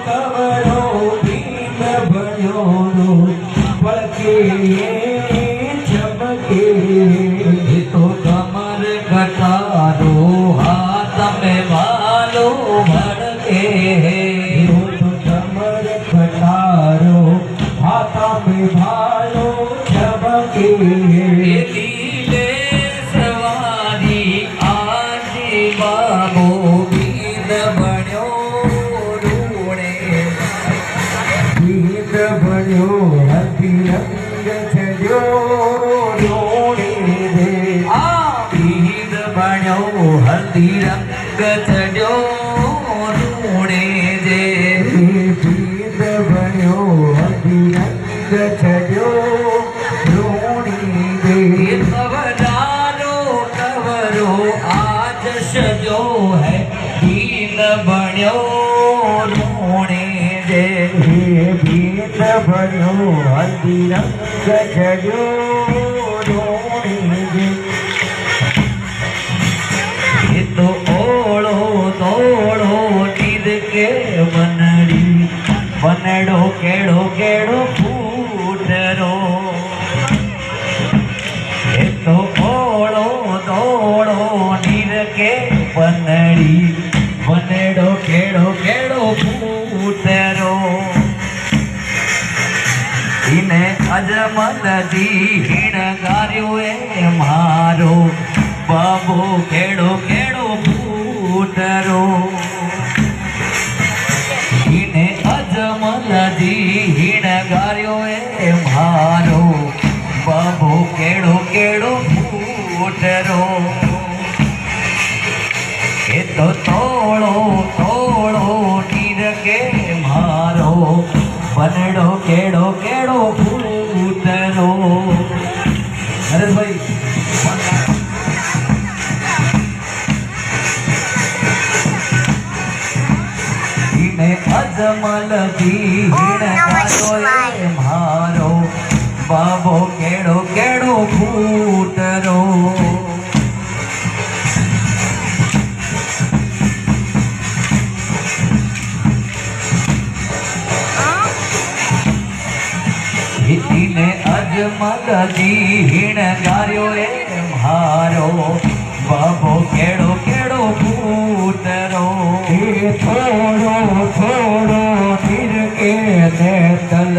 कवरो been बन्यो पड़के चमके तो कमर कटारो हाथ में भालो भड़के तो कमर कटारो हाथ में भालो चमके लीले सवारी आजी बाबो बीन बन्यो रूणे बीन बन्यो हल्दी रंग छड्यो रूणे रे बीन बन्यो हल्दी रंग छड्यो रूणे रे बीन बन्यो हल्दी रंग छड्यो रूणे रे कवरो आज सजो है बीन बन्यो रूणे रे बीन बन्यो हल्दी रंग छड्यो रूणे रे तो ओढ़ो तोड़ो नीर के बनड़ी बनड़ो केड़ो केड़ो फूटरो तो ओढ़ो तोड़ो नीर के बनड़ी बनड़ो केड़ो केड़ो फूटरो इन्हें अजमल दी हिण गारियो ए मारो बाबो केड़ो केड़ो फूटरो इन्हें अजमल दी हिण गारियो ए मारो बाबो केड़ो केड़ो फूटरो ए तो तोड़ो तोड़ो नीर के मारो बनड़ो केड़ो केड़ो फूटरो। नरेश भाई अजमल दी हिण गारियो ए मारो बाबो केड़ो केड़ो फूटरो इने अजमल दी हिण गारियो ए मारो बाबो केड़ो केड़ो फूटरो थोड़ो थोड़ो नीर के नेतल